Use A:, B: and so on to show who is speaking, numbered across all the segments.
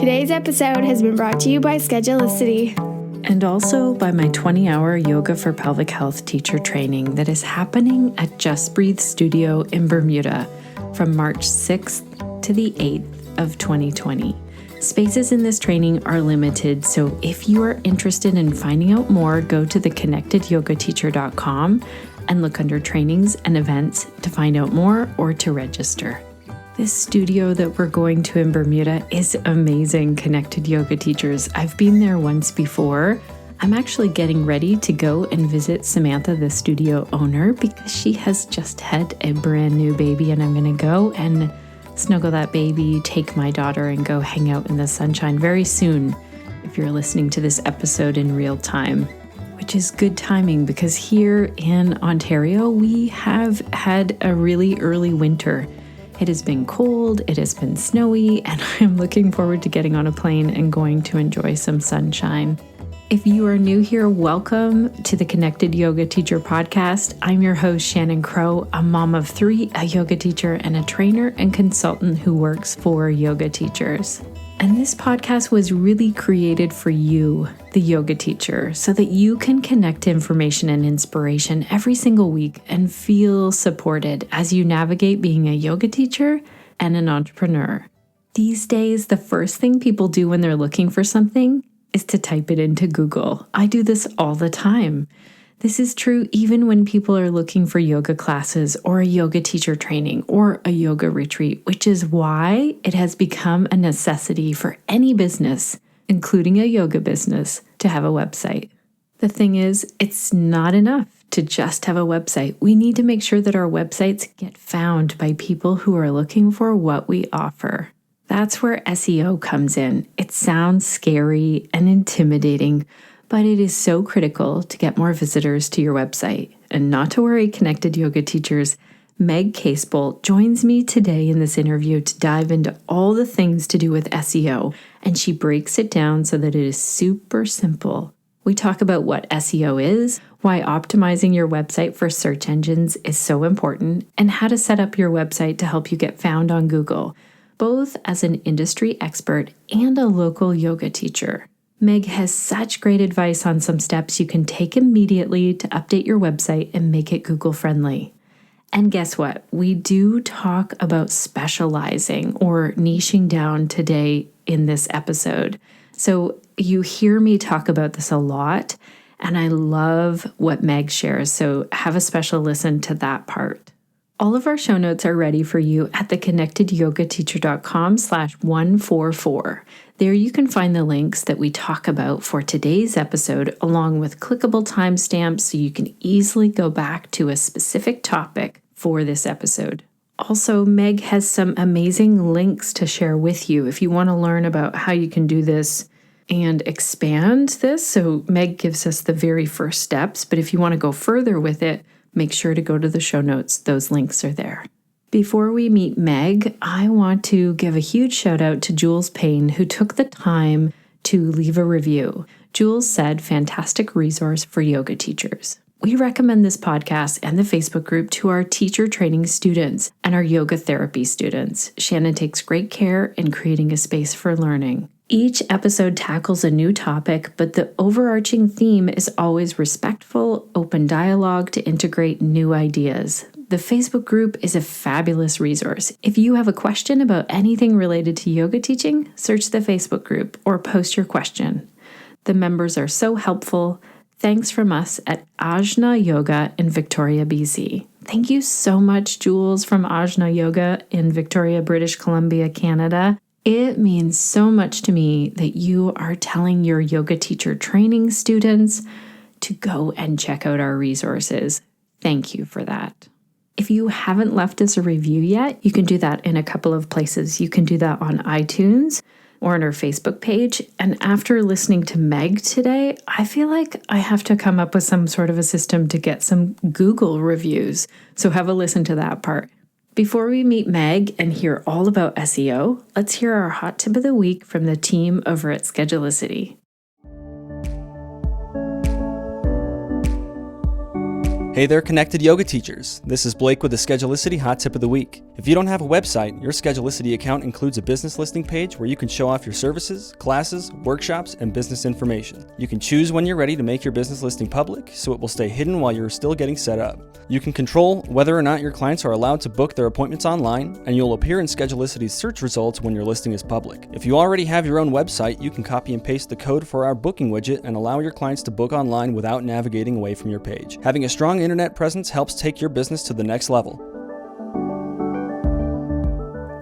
A: Today's episode has been brought to you by Schedulicity.
B: And also by my 20-hour Yoga for Pelvic Health teacher training that is happening at Just Breathe Studio in Bermuda from March 6th to the 8th of 2020. Spaces in this training are limited, so if you are interested in finding out more, go to theconnectedyogateacher.com and look under trainings and events to find out more or to register. This studio that we're going to in Bermuda is amazing, Connected Yoga Teachers. I've been there once before. I'm actually getting ready to go and visit Samantha, the studio owner, because she has just had a brand new baby, and I'm going to go and snuggle that baby, take my daughter, and go hang out in the sunshine very soon if you're listening to this episode in real time, which is good timing because here in Ontario, we have had a really early winter. It has been cold, it has been snowy, and I'm looking forward to getting on a plane and going to enjoy some sunshine. If you are new here, welcome to the Connected Yoga Teacher podcast. I'm your host, Shannon Crow, a mom of 3, a yoga teacher, and a trainer and consultant who works for yoga teachers. And this podcast was really created for you, the yoga teacher, so that you can connect to information and inspiration every single week and feel supported as you navigate being a yoga teacher and an entrepreneur. These days, the first thing people do when they're looking for something is to type it into Google. I do this all the time. This is true even when people are looking for yoga classes or a yoga teacher training or a yoga retreat, which is why it has become a necessity for any business, including a yoga business, to have a website. The thing is, it's not enough to just have a website. We need to make sure that our websites get found by people who are looking for what we offer. That's where SEO comes in. It sounds scary and intimidating, but it is so critical to get more visitors to your website. And not to worry, Connected Yoga Teachers, Meg Casebolt joins me today in this interview to dive into all the things to do with SEO, and she breaks it down so that it is super simple. We talk about what SEO is, why optimizing your website for search engines is so important, and how to set up your website to help you get found on Google, both as an industry expert and a local yoga teacher. Meg has such great advice on some steps you can take immediately to update your website and make it Google friendly. And guess what? We do talk about specializing or niching down today in this episode. So you hear me talk about this a lot, and I love what Meg shares. So have a special listen to that part. All of our show notes are ready for you at theconnectedyogateacher.com/144. There you can find the links that we talk about for today's episode, along with clickable timestamps so you can easily go back to a specific topic for this episode. Also, Meg has some amazing links to share with you if you want to learn about how you can do this and expand this. So Meg gives us the very first steps, but if you want to go further with it, make sure to go to the show notes. Those links are there. Before we meet Meg, I want to give a huge shout out to Jules Payne, who took the time to leave a review. Jules said, "Fantastic resource for yoga teachers. We recommend this podcast and the Facebook group to our teacher training students and our yoga therapy students. Shannon takes great care in creating a space for learning. Each episode tackles a new topic, but the overarching theme is always respectful, open dialogue to integrate new ideas. The Facebook group is a fabulous resource. If you have a question about anything related to yoga teaching, search the Facebook group or post your question. The members are so helpful. Thanks from us at Ajna Yoga in Victoria, BC." Thank you so much, Jules from Ajna Yoga in Victoria, British Columbia, Canada. It means so much to me that you are telling your yoga teacher training students to go and check out our resources. Thank you for that. If you haven't left us a review yet, you can do that in a couple of places. You can do that on iTunes or on our Facebook page. And after listening to Meg today, I feel like I have to come up with some sort of a system to get some Google reviews. So have a listen to that part. Before we meet Meg and hear all about SEO, let's hear our hot tip of the week from the team over at Schedulicity.
C: Hey there, Connected Yoga Teachers. This is Blake with the Schedulicity Hot Tip of the Week. If you don't have a website, your Schedulicity account includes a business listing page where you can show off your services, classes, workshops, and business information. You can choose when you're ready to make your business listing public, so it will stay hidden while you're still getting set up. You can control whether or not your clients are allowed to book their appointments online, and you'll appear in Schedulicity's search results when your listing is public. If you already have your own website, you can copy and paste the code for our booking widget and allow your clients to book online without navigating away from your page. Having a strong internet presence helps take your business to the next level.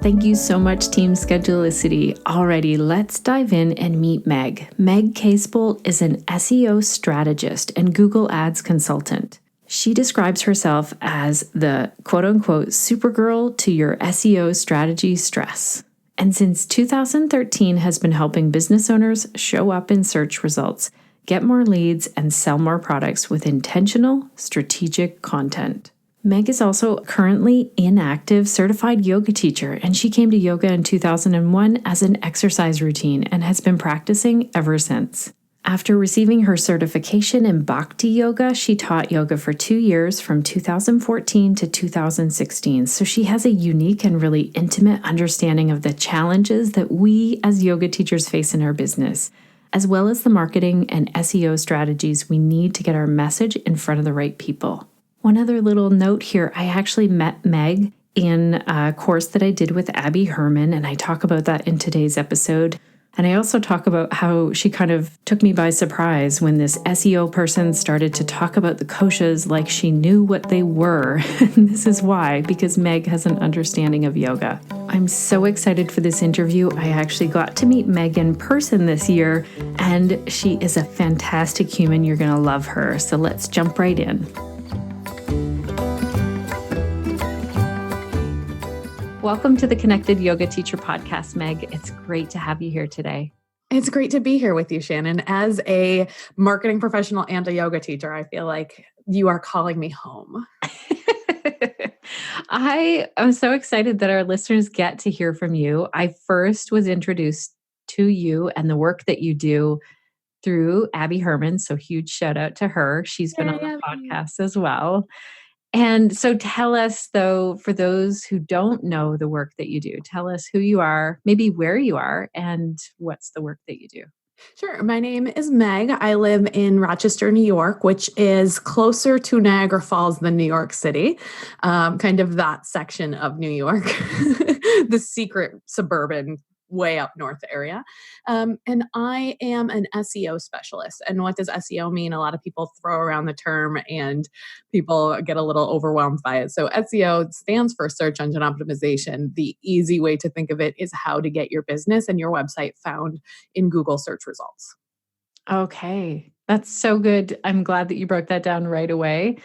B: Thank you so much, Team Schedulicity. Alrighty, let's dive in and meet Meg. Meg Casebolt is an SEO strategist and Google Ads consultant. She describes herself as the quote-unquote Supergirl to your SEO strategy stress. And since 2013 has been helping business owners show up in search results, get more leads, and sell more products with intentional, strategic content. Meg is also currently inactive certified yoga teacher, and she came to yoga in 2001 as an exercise routine and has been practicing ever since. After receiving her certification in Bhakti Yoga, she taught yoga for 2 years from 2014 to 2016. So she has a unique and really intimate understanding of the challenges that we as yoga teachers face in our business, as well as the marketing and SEO strategies we need to get our message in front of the right people. One other little note here, I actually met Meg in a course that I did with Abby Herman, and I talk about that in today's episode. And I also talk about how she kind of took me by surprise when this SEO person started to talk about the koshas like she knew what they were. And this is why, because Meg has an understanding of yoga. I'm so excited for this interview. I actually got to meet Meg in person this year, and she is a fantastic human. You're going to love her. So let's jump right in. Welcome to the Connected Yoga Teacher Podcast, Meg. It's great to have you here today.
D: It's great to be here with you, Shannon. As a marketing professional and a yoga teacher, I feel like you are calling me home.
B: I am so excited that our listeners get to hear from you. I first was introduced to you and the work that you do through Abby Herman, so huge shout out to her. She's been on the podcast as well. And so tell us, though, for those who don't know the work that you do, tell us who you are, maybe where you are, and what's the work that you do.
D: Sure. My name is Meg. I live in Rochester, New York, which is closer to Niagara Falls than New York City, kind of that section of New York, the secret suburban way up north area. And I am an SEO specialist. And what does SEO mean? A lot of people throw around the term and people get a little overwhelmed by it. So SEO stands for search engine optimization. The easy way to think of it is how to get your business and your website found in Google search results.
B: Okay. That's so good. I'm glad that you broke that down right away.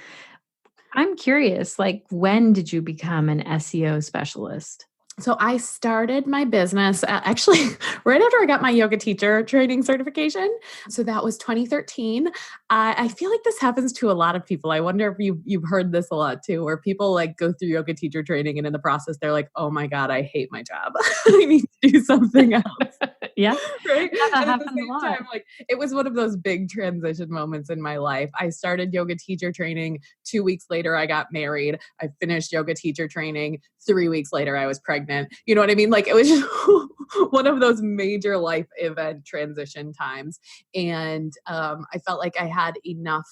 B: I'm curious, when did you become an SEO specialist?
D: So I started my business actually right after I got my yoga teacher training certification. So that was 2013. I feel like this happens to a lot of people. I wonder if you've heard this a lot too, where people go through yoga teacher training and in the process they're like, oh my God, I hate my job. I need to do something else.
B: Yeah.
D: Right.
B: Yeah, that
D: and at the
B: happens a
D: same
B: lot.
D: time, it was one of those big transition moments in my life. I started yoga teacher training. 2 weeks later, I got married. I finished yoga teacher training. 3 weeks later, I was pregnant. You know what I mean? It was just one of those major life event transition times. And I felt like I had enough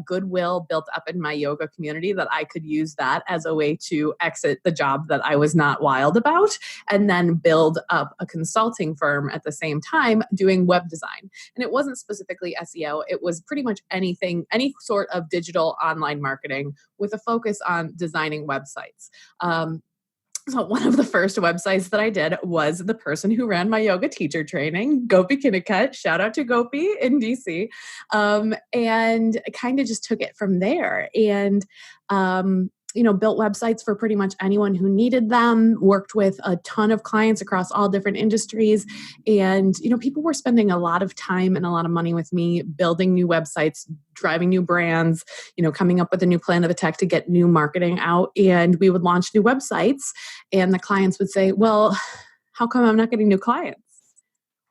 D: goodwill built up in my yoga community that I could use that as a way to exit the job that I was not wild about and then build up a consulting firm at the same time doing web design. And it wasn't specifically SEO. It was pretty much anything, any sort of digital online marketing with a focus on designing websites. So one of the first websites that I did was the person who ran my yoga teacher training, Gopi Kinnikut. Shout out to Gopi in DC. And I kind of just took it from there. And built websites for pretty much anyone who needed them, worked with a ton of clients across all different industries. And, people were spending a lot of time and a lot of money with me building new websites, driving new brands, coming up with a new plan of attack to get new marketing out. And we would launch new websites and the clients would say, well, how come I'm not getting new clients?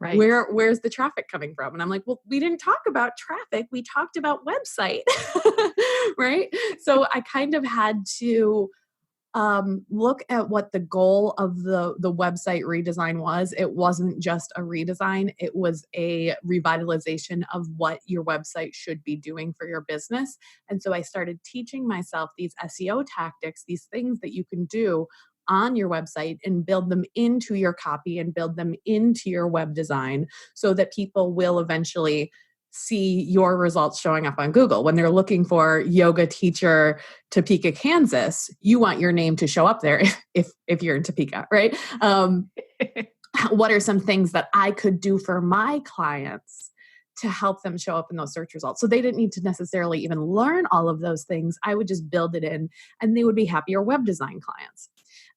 B: Right.
D: Where's the traffic coming from? And I'm like, well, we didn't talk about traffic. We talked about website, right? So I kind of had to look at what the goal of the website redesign was. It wasn't just a redesign. It was a revitalization of what your website should be doing for your business. And so I started teaching myself these SEO tactics, these things that you can do on your website and build them into your copy and build them into your web design so that people will eventually see your results showing up on Google. When they're looking for yoga teacher Topeka, Kansas, you want your name to show up there if you're in Topeka, right? What are some things that I could do for my clients to help them show up in those search results? So they didn't need to necessarily even learn all of those things. I would just build it in and they would be happier web design clients.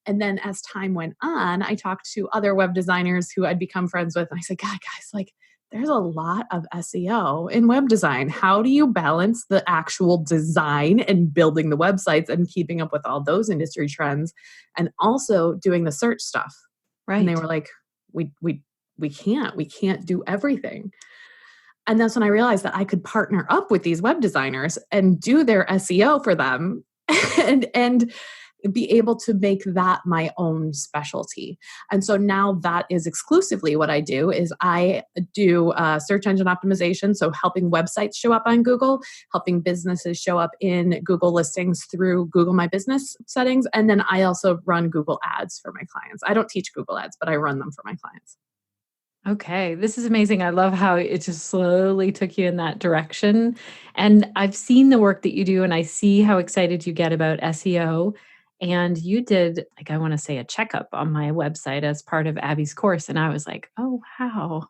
D: And then as time went on, I talked to other web designers who I'd become friends with. And I said, God, guys, like, there's a lot of SEO in web design. How do you balance the actual design and building the websites and keeping up with all those industry trends and also doing the search stuff?
B: Right.
D: And they were like, we can't do everything. And that's when I realized that I could partner up with these web designers and do their SEO for them and be able to make that my own specialty. And so now that is exclusively what I do is I do search engine optimization. So helping websites show up on Google, helping businesses show up in Google listings through Google My Business settings. And then I also run Google ads for my clients. I don't teach Google ads, but I run them for my clients.
B: Okay, this is amazing. I love how it just slowly took you in that direction. And I've seen the work that you do and I see how excited you get about SEO. And you did, like, I want to say a checkup on my website as part of Abby's course. And I was like, oh, wow.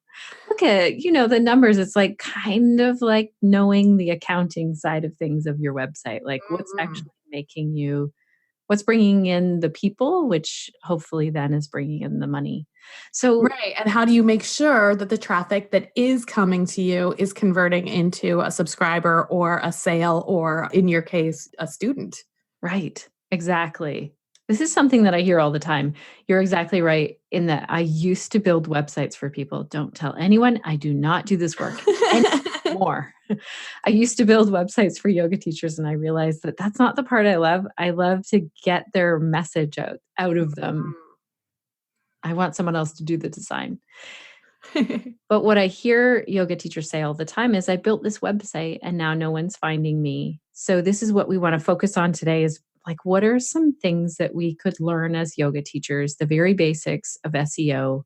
B: Look at, the numbers. It's like kind of like knowing the accounting side of things of your website, like what's actually what's bringing in the people, which hopefully then is bringing in the money. So,
D: right. And how do you make sure that the traffic that is coming to you is converting into a subscriber or a sale, or in your case, a student?
B: Right. Exactly. This is something that I hear all the time. You're exactly right in that I used to build websites for people. Don't tell anyone. I do not do this work anymore. I used to build websites for yoga teachers and I realized that that's not the part I love. I love to get their message out of them. I want someone else to do the design. But what I hear yoga teachers say all the time is I built this website and now no one's finding me. So this is what we want to focus on today is like, what are some things that we could learn as yoga teachers, the very basics of SEO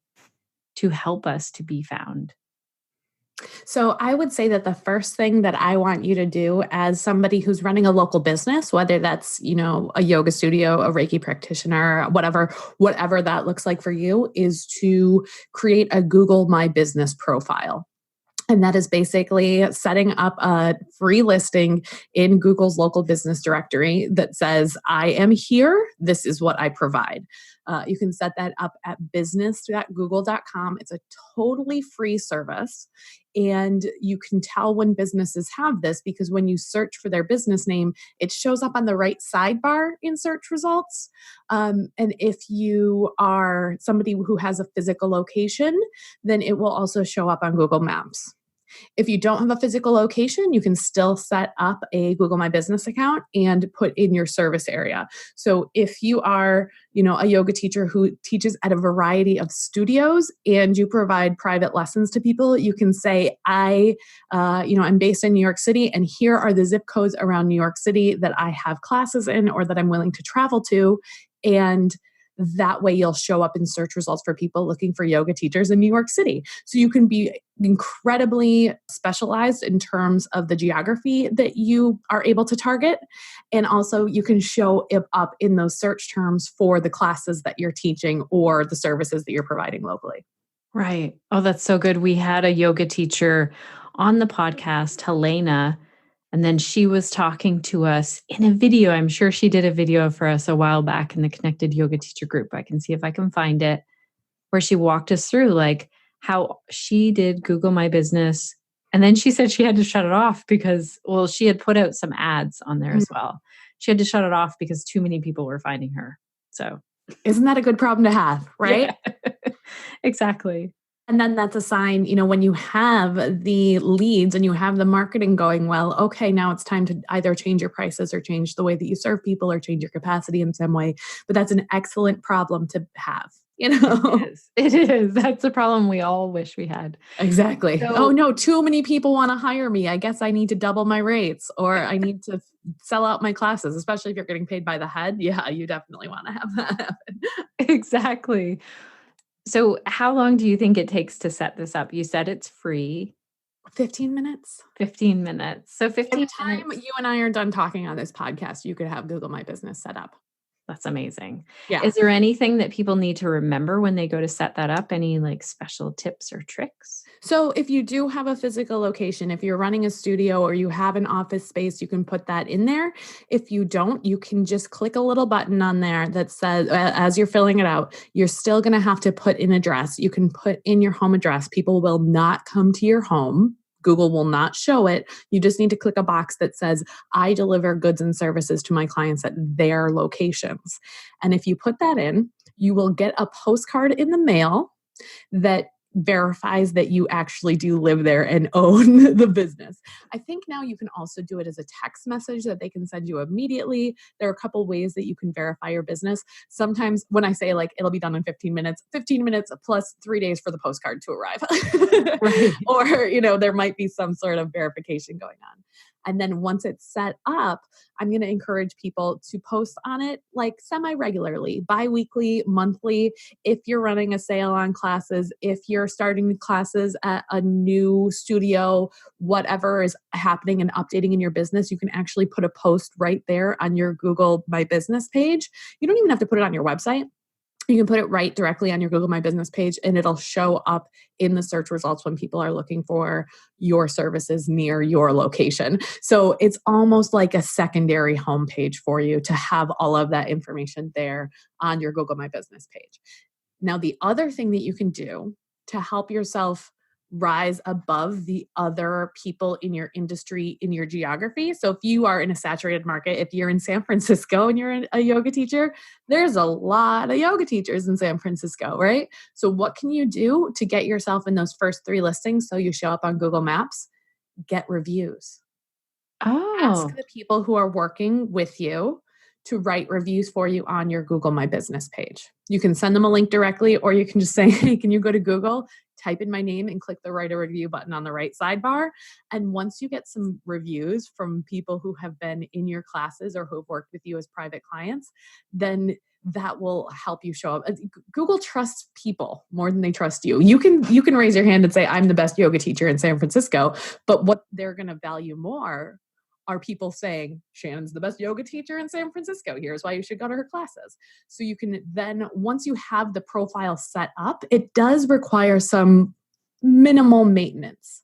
B: to help us to be found?
D: So I would say that the first thing that I want you to do as somebody who's running a local business, whether that's, a yoga studio, a Reiki practitioner, whatever that looks like for you, is to create a Google My Business profile. And that is basically setting up a free listing in Google's local business directory that says, I am here. This is what I provide. You can set that up at business.google.com. It's a totally free service. And you can tell when businesses have this because when you search for their business name, it shows up on the right sidebar in search results. And if you are somebody who has a physical location, then it will also show up on Google Maps. If you don't have a physical location, you can still set up a Google My Business account and put in your service area. So if you are, a yoga teacher who teaches at a variety of studios and you provide private lessons to people, you can say, I'm based in New York City and here are the zip codes around New York City that I have classes in or that I'm willing to travel to. And that way you'll show up in search results for people looking for yoga teachers in New York City. So you can be incredibly specialized in terms of the geography that you are able to target. And also you can show it up in those search terms for the classes that you're teaching or the services that you're providing locally.
B: Right. Oh, that's so good. We had a yoga teacher on the podcast, Helena, and then she was talking to us in a video. I'm sure she did a video for us a while back in the Connected Yoga Teacher group. I can see if I can find it, where she walked us through like how she did Google My Business. And then she said she had to shut it off because, she had put out some ads on there as well. She had to shut it off because too many people were finding her. So
D: isn't that a good problem to have, right?
B: Yeah. Exactly.
D: And then that's a sign, when you have the leads and you have the marketing going well, okay, now it's time to either change your prices or change the way that you serve people or change your capacity in some way. But that's an excellent problem to have,
B: It is. It is. That's a problem we all wish we had.
D: Exactly.
B: So,
D: Oh no, too many people want to hire me. I guess I need to double my rates or I need to sell out my classes, especially if you're getting paid by the head. Yeah, you definitely want to have that happen.
B: exactly. So how long do you think it takes to set this up? You said it's free,
D: 15 minutes.
B: 15 minutes. So
D: By
B: 15
D: the time
B: minutes.
D: you and I are done talking on this podcast, you could have Google My Business set up.
B: That's amazing.
D: Yeah.
B: Is there anything that people need to remember when they go to set that up? Any like special tips or tricks?
D: So if you do have a physical location, if you're running a studio or you have an office space, you can put that in there. If you don't, you can just click a little button on there that says, as you're filling it out, you're still going to have to put in address. You can put in your home address. People will not come to your home. Google will not show it. You just need to click a box that says, I deliver goods and services to my clients at their locations. And if you put that in, you will get a postcard in the mail that verifies that you actually do live there and own the business. I think now you can also do it as a text message that they can send you immediately. There are a couple ways that you can verify your business. Sometimes when I say like it'll be done in 15 minutes plus 3 days for the postcard to arrive.
B: Right.
D: Or, there might be some sort of verification going on. And then once it's set up, I'm going to encourage people to post on it like semi-regularly, bi-weekly, monthly. If you're running a sale on classes, if you're starting classes at a new studio, whatever is happening and updating in your business, you can actually put a post right there on your Google My Business page. You don't even have to put it on your website. You can put it right directly on your Google My Business page and it'll show up in the search results when people are looking for your services near your location. So it's almost like a secondary homepage for you to have all of that information there on your Google My Business page. Now, the other thing that you can do to help yourself rise above the other people in your industry, in your geography. So if you are in a saturated market, if you're in San Francisco and you're a yoga teacher, there's a lot of yoga teachers in San Francisco, right? So what can you do to get yourself in those first 3 listings so you show up on Google Maps? Get reviews. Ask
B: Oh,
D: the people who are working with you to write reviews for you on your Google My Business page. You can send them a link directly, or you can just say, hey, can you go to Google, type in my name and click the write a review button on the right sidebar. And once you get some reviews from people who have been in your classes or who have worked with you as private clients, then that will help you show up. Google trusts people more than they trust you. You can raise your hand and say, I'm the best yoga teacher in San Francisco, but what they're going to value more are people saying, Shannon's the best yoga teacher in San Francisco. Here's why you should go to her classes. So you can then, once you have the profile set up, it does require some minimal maintenance.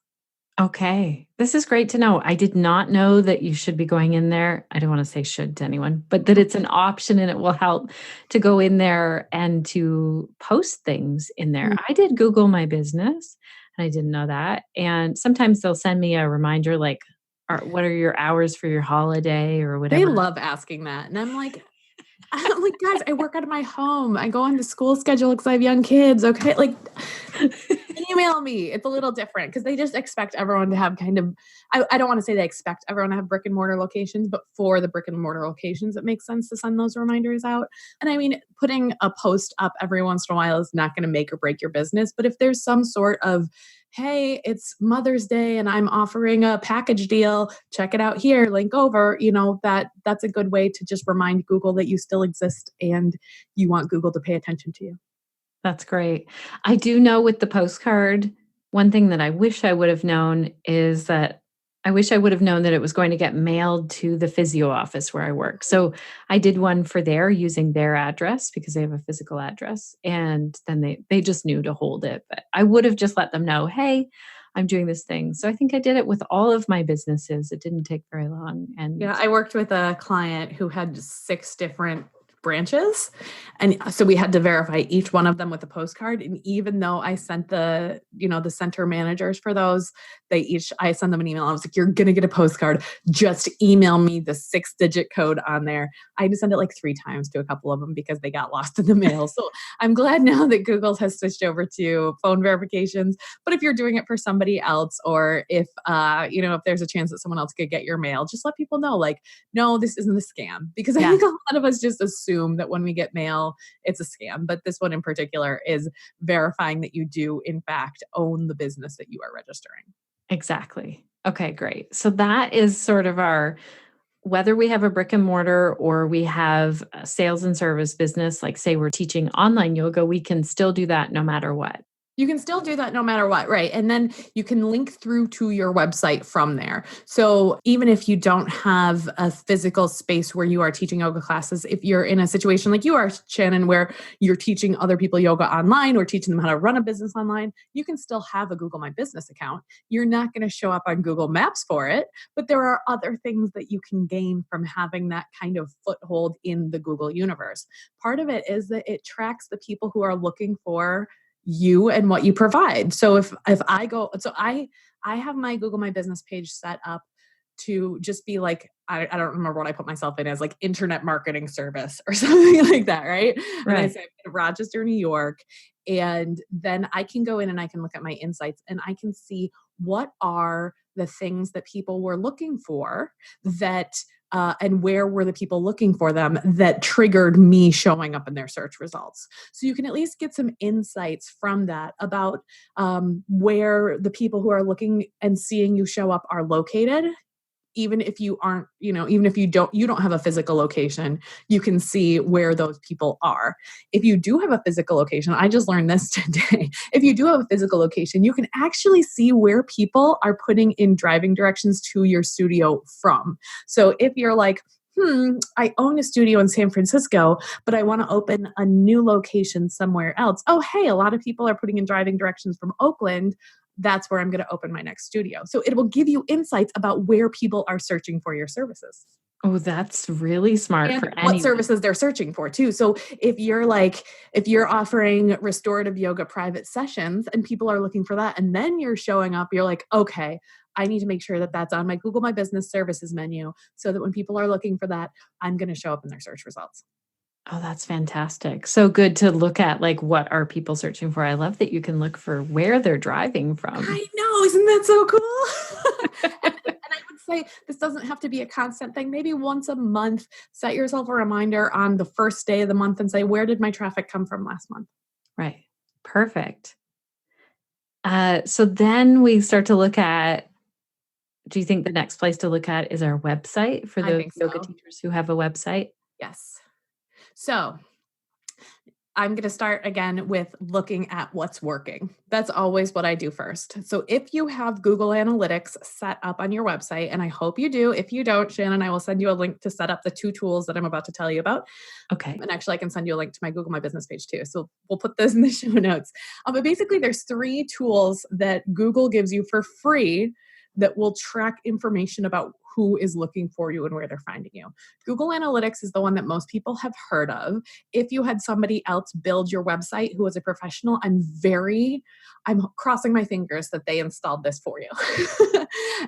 B: okay. This is great to know. I did not know that you should be going in there. I don't want to say should to anyone, but that it's an option and it will help to go in there and to post things in there.
D: Mm.
B: I did Google My Business and I didn't know that. And sometimes they'll send me a reminder like, what are your hours for your holiday or whatever.
D: They love asking that. And I'm like, guys, I work out of my home. I go on the school schedule because I have young kids. Okay. Like, email me. It's a little different because they just expect everyone to have kind of, I don't want to say they expect everyone to have brick and mortar locations, but for the brick and mortar locations, it makes sense to send those reminders out. And I mean, putting a post up every once in a while is not going to make or break your business. But if there's some sort of, hey, it's Mother's Day and I'm offering a package deal, check it out here, link over, that's a good way to just remind Google that you still exist and you want Google to pay attention to you.
B: That's great. I do know with the postcard, one thing that I wish I would have known is that I wish I would have known that it was going to get mailed to the physio office where I work. So I did one for there using their address because they have a physical address. And then they just knew to hold it. But I would have just let them know, hey, I'm doing this thing. So I think I did it with all of my businesses. It didn't take very long. And
D: yeah, I worked with a client who had 6 different branches. And so we had to verify each one of them with a postcard. And even though I sent the center managers for those, I sent them an email. I was like, you're going to get a postcard. Just email me the 6-digit code on there. I had to send it like 3 times to a couple of them because they got lost in the mail. So I'm glad now that Google has switched over to phone verifications. But if you're doing it for somebody else, or if there's a chance that someone else could get your mail, just let people know, like, no, this isn't a scam. Because I think a lot of us just assume that when we get mail, it's a scam. But this one in particular is verifying that you do, in fact, own the business that you are registering.
B: Exactly. Okay, great. So that is sort of whether we have a brick and mortar or we have a sales and service business, like say we're teaching online yoga, we can still do that no matter what.
D: You can still do that no matter what, right? And then you can link through to your website from there. So even if you don't have a physical space where you are teaching yoga classes, if you're in a situation like you are, Shannon, where you're teaching other people yoga online or teaching them how to run a business online, you can still have a Google My Business account. You're not going to show up on Google Maps for it, but there are other things that you can gain from having that kind of foothold in the Google universe. Part of it is that it tracks the people who are looking for you and what you provide. So if I go, so I have my Google My Business page set up to just be like, I don't remember what I put myself in as, like internet marketing service or something like that, right? And I say I'm in Rochester, New York, and then I can go in and I can look at my insights and I can see what are the things that people were looking for that and where were the people looking for them that triggered me showing up in their search results. So you can at least get some insights from that about where the people who are looking and seeing you show up are located. Even if you aren't, even if you don't have a physical location, you can see where those people are. If you do have a physical location, I just learned this today. If you do have a physical location, you can actually see where people are putting in driving directions to your studio from. So if you're like, I own a studio in San Francisco, but I want to open a new location somewhere else. Oh, hey, a lot of people are putting in driving directions from Oakland. That's where I'm going to open my next studio. So it will give you insights about where people are searching for your services.
B: Oh, that's really smart
D: and
B: for
D: what services they're searching for too. So if you're offering restorative yoga private sessions and people are looking for that, and then you're showing up, you're like, okay, I need to make sure that that's on my Google My Business services menu so that when people are looking for that, I'm going to show up in their search results.
B: Oh, that's fantastic. So good to look at, like, what are people searching for? I love that you can look for where they're driving from.
D: I know. Isn't that so cool? and I would say this doesn't have to be a constant thing. Maybe once a month, set yourself a reminder on the first day of the month and say, where did my traffic come from last month?
B: Right. Perfect. So then we start to look at, do you think the next place to look at is our website for the yoga teachers who have a website?
D: Yes. So I'm going to start again with looking at what's working. That's always what I do first. So if you have Google Analytics set up on your website, and I hope you do, if you don't, Shannon, I will send you a link to set up the 2 tools that I'm about to tell you about.
B: Okay.
D: And actually I can send you a link to my Google My Business page too. So we'll put those in the show notes. But basically there's 3 tools that Google gives you for free that will track information about who is looking for you and where they're finding you. Google Analytics is the one that most people have heard of. If you had somebody else build your website who was a professional, I'm crossing my fingers that they installed this for you.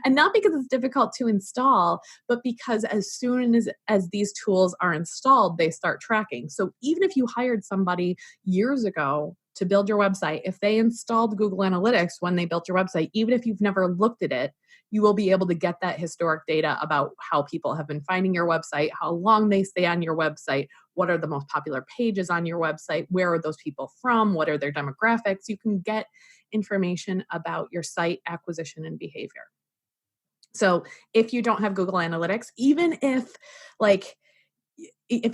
D: And not because it's difficult to install, but because as soon as these tools are installed, they start tracking. So even if you hired somebody years ago to build your website, if they installed Google Analytics when they built your website, even if you've never looked at it, you will be able to get that historic data about how people have been finding your website, how long they stay on your website, what are the most popular pages on your website, where are those people from, what are their demographics. You can get information about your site acquisition and behavior. So if you don't have Google Analytics, even if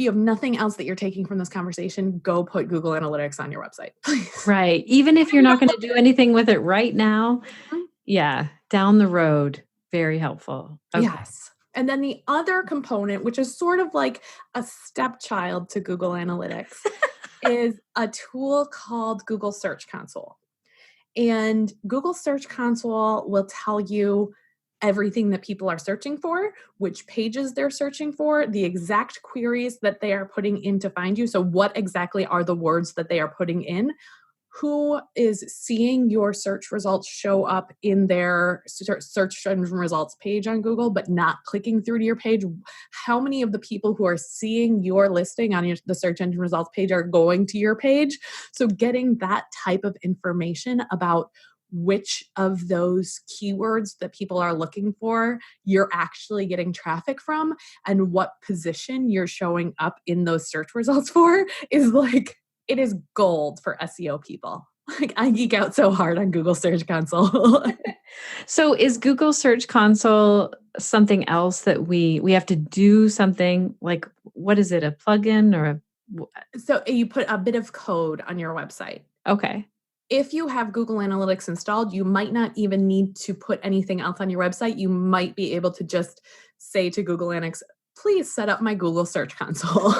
D: you have nothing else that you're taking from this conversation, go put Google Analytics on your website, please.
B: Right. Even if you're not going to do anything with it right now. Yeah. Down the road. Very helpful. Okay.
D: Yes. And then the other component, which is sort of like a stepchild to Google Analytics, is a tool called Google Search Console. And Google Search Console will tell you everything that people are searching for, which pages they're searching for, the exact queries that they are putting in to find you. So what exactly are the words that they are putting in? Who is seeing your search results show up in their search engine results page on Google, but not clicking through to your page? How many of the people who are seeing your listing on the search engine results page are going to your page? So getting that type of information about which of those keywords that people are looking for you're actually getting traffic from and what position you're showing up in those search results for is like, it is gold for SEO people. Like I geek out so hard on Google Search Console.
B: So is Google Search Console something else that we have to do something like, what is it, a plugin or
D: So you put a bit of code on your website.
B: Okay.
D: If you have Google Analytics installed, you might not even need to put anything else on your website. You might be able to just say to Google Analytics, please set up my Google Search Console.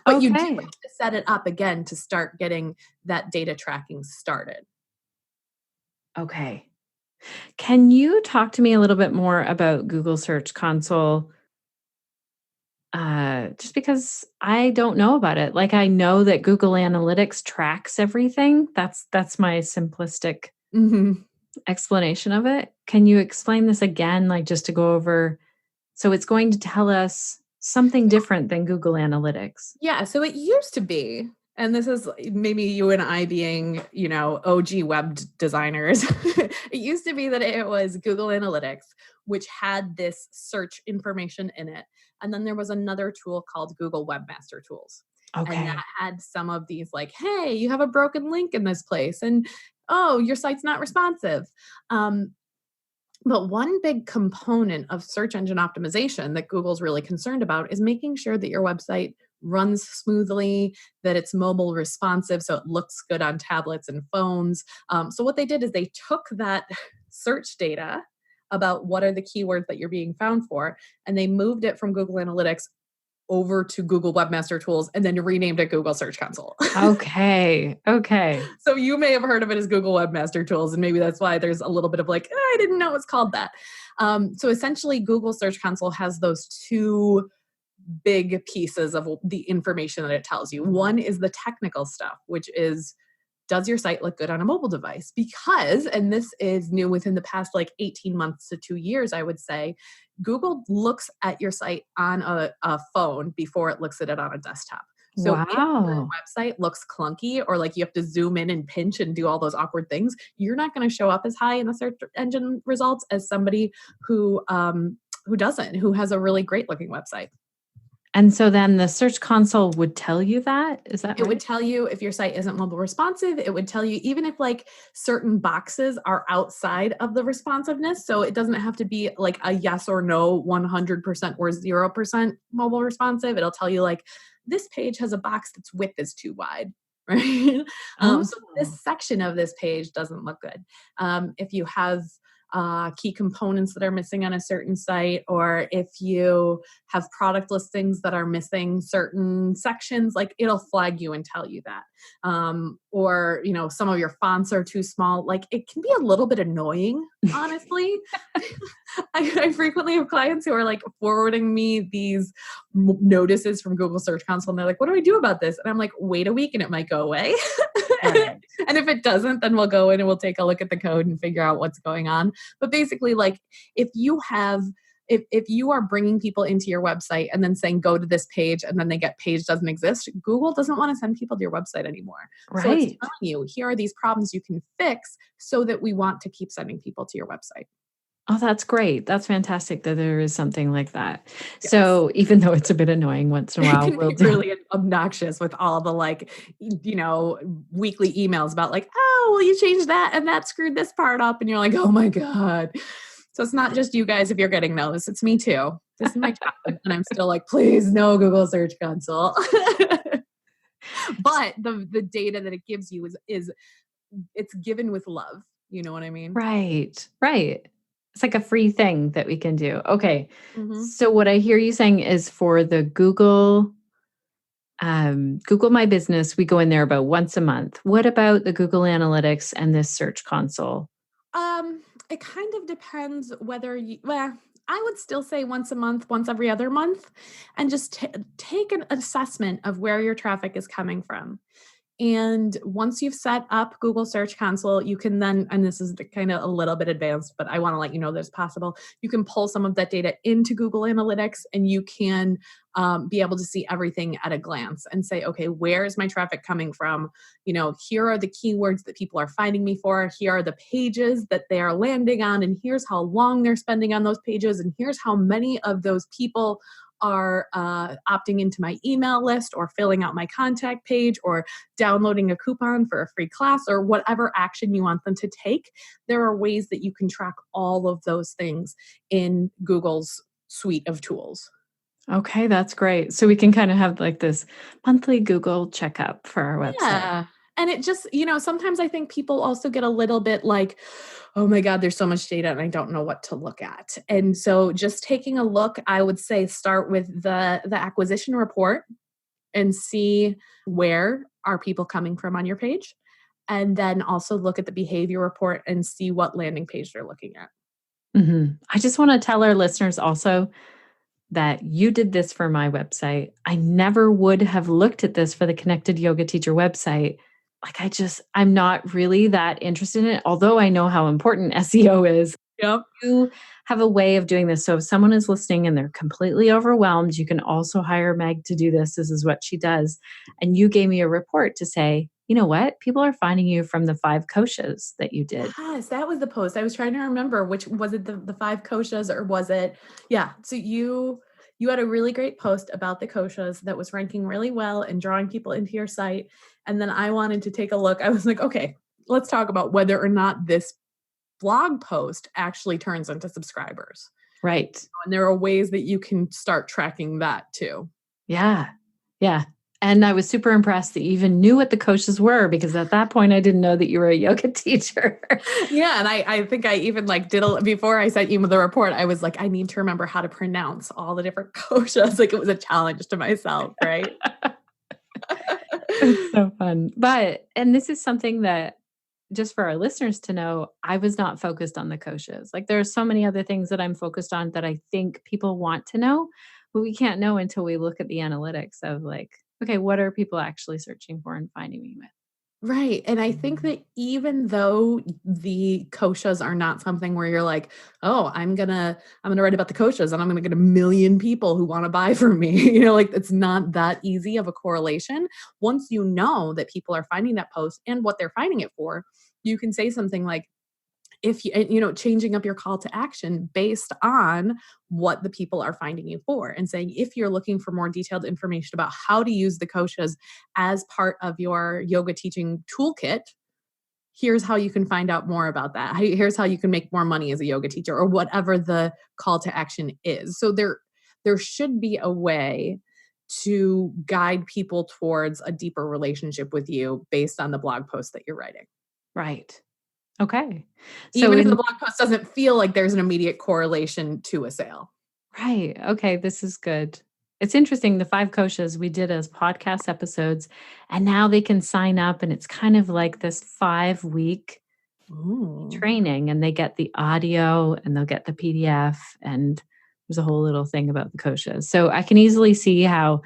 D: But you do have to set it up again to start getting that data tracking started.
B: Okay. Can you talk to me a little bit more about Google Search Console? Just because I don't know about it. Like I know that Google Analytics tracks everything. That's my simplistic explanation of it. Can you explain this again, like just to go over? So it's going to tell us something different than Google Analytics.
D: Yeah. So it used to be, and this is maybe you and I being, OG web designers. It used to be that it was Google Analytics, which had this search information in it. And then there was another tool called Google Webmaster Tools.
B: Okay.
D: And that had some of these like, hey, you have a broken link in this place. And, oh, your site's not responsive. But one big component of search engine optimization that Google's really concerned about is making sure that your website runs smoothly, that it's mobile responsive, so it looks good on tablets and phones. So what they did is they took that search data about what are the keywords that you're being found for, and they moved it from Google Analytics over to Google Webmaster Tools and then renamed it Google Search Console.
B: Okay.
D: So you may have heard of it as Google Webmaster Tools, and maybe that's why there's a little bit of like, I didn't know it's called that. So essentially, Google Search Console has those two big pieces of the information that it tells you. One is the technical stuff, which is, does your site look good on a mobile device? Because, and this is new within the past like 18 months to 2 years, I would say, Google looks at your site on a phone before it looks at it on a desktop. So if your website looks clunky or like you have to zoom in and pinch and do all those awkward things, you're not going to show up as high in the search engine results as somebody who doesn't, who has a really great looking website.
B: And so then the Search Console would tell you that? Is that right?
D: It would tell you if your site isn't mobile responsive. It would tell you even if like certain boxes are outside of the responsiveness. So it doesn't have to be like a yes or no 100% or 0% mobile responsive. It'll tell you like, this page has a box that's width is too wide, right? So this section of this page doesn't look good. If you have key components that are missing on a certain site, or if you have product listings that are missing certain sections, like it'll flag you and tell you that. Or, some of your fonts are too small. Like it can be a little bit annoying, honestly. I frequently have clients who are like forwarding me these notices from Google Search Console, and they're like, what do I do about this? And I'm like, wait a week and it might go away. Right. And if it doesn't, then we'll go in and we'll take a look at the code and figure out what's going on. But basically, like if you are bringing people into your website and then saying, go to this page, and then they get page doesn't exist, Google doesn't want to send people to your website anymore.
B: Right.
D: So it's telling you, here are these problems you can fix so that we want to keep sending people to your website.
B: Oh, that's great. That's fantastic that there is something like that. Yes. So even though it's a bit annoying once in a while,
D: it can be really obnoxious with all the weekly emails about like, oh, well, you changed that and that screwed this part up. And you're like, oh my God. So it's not just you guys if you're getting those. It's me too. This is my job. And I'm still like, please, no Google Search Console. But the data that it gives you is it's given with love. You know what I mean?
B: Right. It's like a free thing that we can do. Okay. Mm-hmm. So what I hear you saying is for the Google My Business, we go in there about once a month. What about the Google Analytics and this Search Console?
D: it kind of depends whether I would still say once a month, once every other month, and just take an assessment of where your traffic is coming from. And once you've set up Google Search Console, you can then, and this is kind of a little bit advanced, but I want to let you know that it's possible. You can pull some of that data into Google Analytics, and you can be able to see everything at a glance and say, okay, where is my traffic coming from? Here are the keywords that people are finding me for. Here are the pages that they are landing on, and here's how long they're spending on those pages, and here's how many of those people are opting into my email list or filling out my contact page or downloading a coupon for a free class or whatever action you want them to take. There are ways that you can track all of those things in Google's suite of tools.
B: Okay, that's great. So we can kind of have like this monthly Google checkup for our website.
D: Yeah. And it just, sometimes I think people also get a little bit like, oh my God, there's so much data and I don't know what to look at. And so just taking a look, I would say start with the acquisition report and see where are people coming from on your page. And then also look at the behavior report and see what landing page they're looking at.
B: Mm-hmm. I just want to tell our listeners also that you did this for my website. I never would have looked at this for the Connected Yoga Teacher website. I'm not really that interested in it, although I know how important SEO is.
D: Yep.
B: You have a way of doing this. So if someone is listening and they're completely overwhelmed, you can also hire Meg to do this. This is what she does. And you gave me a report to say, you know what? People are finding you from the 5 koshas that you did.
D: Yes, that was the post. I was trying to remember which was it, the 5 koshas, or was it? Yeah. So you had a really great post about the koshas that was ranking really well and drawing people into your site. And then I wanted to take a look. I was like, okay, let's talk about whether or not this blog post actually turns into subscribers.
B: Right.
D: And there are ways that you can start tracking that too.
B: Yeah. Yeah. And I was super impressed that you even knew what the koshas were, because at that point I didn't know that you were a yoga teacher.
D: Yeah. And I think I even before I sent you the report, I was like, I need to remember how to pronounce all the different koshas. Like it was a challenge to myself, right?
B: It's so fun. And this is something that, just for our listeners to know, I was not focused on the koshas. Like there are so many other things that I'm focused on that I think people want to know, but we can't know until we look at the analytics of like, okay, what are people actually searching for and finding me with?
D: Right. And I think that even though the koshas are not something where you're like, oh, I'm going to write about the koshas and I'm going to get 1 million people who want to buy from me. Like it's not that easy of a correlation. Once you know that people are finding that post and what they're finding it for, you can say something like, if changing up your call to action based on what the people are finding you for, and saying, if you're looking for more detailed information about how to use the koshas as part of your yoga teaching toolkit, here's how you can find out more about that. Here's how you can make more money as a yoga teacher, or whatever the call to action is. So there should be a way to guide people towards a deeper relationship with you based on the blog post that you're writing.
B: Right. Okay.
D: So even if the blog post doesn't feel like there's an immediate correlation to a sale.
B: Right. Okay. This is good. It's interesting. The 5 koshas we did as podcast episodes, and now they can sign up, and it's kind of like this 5-week training, and they get the audio and they'll get the PDF, and there's a whole little thing about the koshas. So I can easily see how,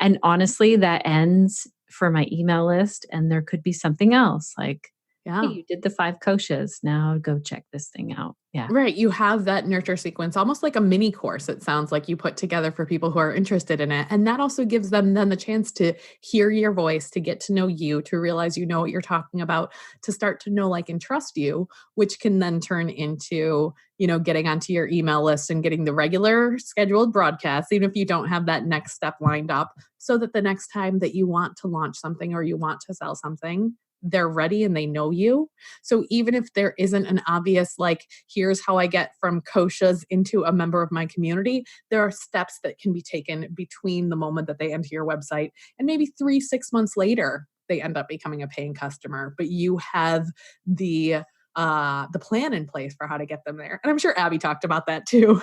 B: and honestly, that ends for my email list, and there could be something else like,
D: yeah,
B: hey, you did the 5 koshas. Now go check this thing out. Yeah.
D: Right. You have that nurture sequence, almost like a mini course. It sounds like you put together for people who are interested in it. And that also gives them then the chance to hear your voice, to get to know you, to realize you know what you're talking about, to start to know, like, and trust you, which can then turn into, getting onto your email list and getting the regular scheduled broadcasts, even if you don't have that next step lined up, so that the next time that you want to launch something or you want to sell something, they're ready and they know you. So even if there isn't an obvious, like, here's how I get from koshas into a member of my community, there are steps that can be taken between the moment that they enter your website and maybe 3-6 months later, they end up becoming a paying customer, but you have the plan in place for how to get them there. And I'm sure Abby talked about that too.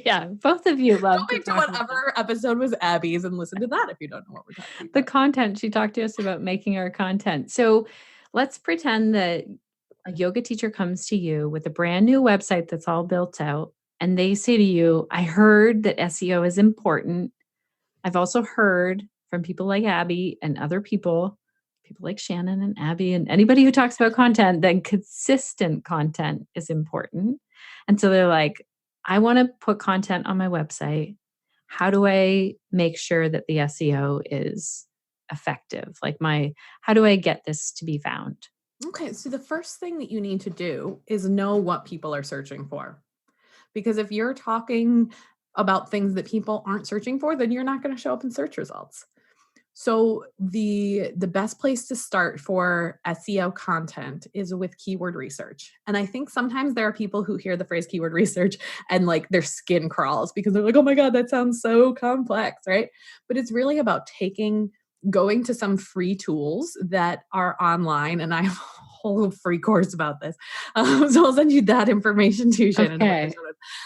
B: Yeah, both of you love
D: go back to whatever episode was Abby's and listen to that if you don't know what we're talking about.
B: The content, she talked to us about making our content. So let's pretend that a yoga teacher comes to you with a brand new website that's all built out, and they say to you, I heard that SEO is important. I've also heard from people like Abby and other people like Shannon and Abby and anybody who talks about content, that consistent content is important. And so they're like, I want to put content on my website. How do I make sure that the SEO is effective? How do I get this to be found?
D: Okay, so the first thing that you need to do is know what people are searching for. Because if you're talking about things that people aren't searching for, then you're not going to show up in search results. So the best place to start for SEO content is with keyword research. And I think sometimes there are people who hear the phrase keyword research and like their skin crawls because they're like, oh my God, that sounds so complex, right? But it's really about going to some free tools that are online. And I have a whole free course about this. So I'll send you that information too, Shannon.
B: Okay.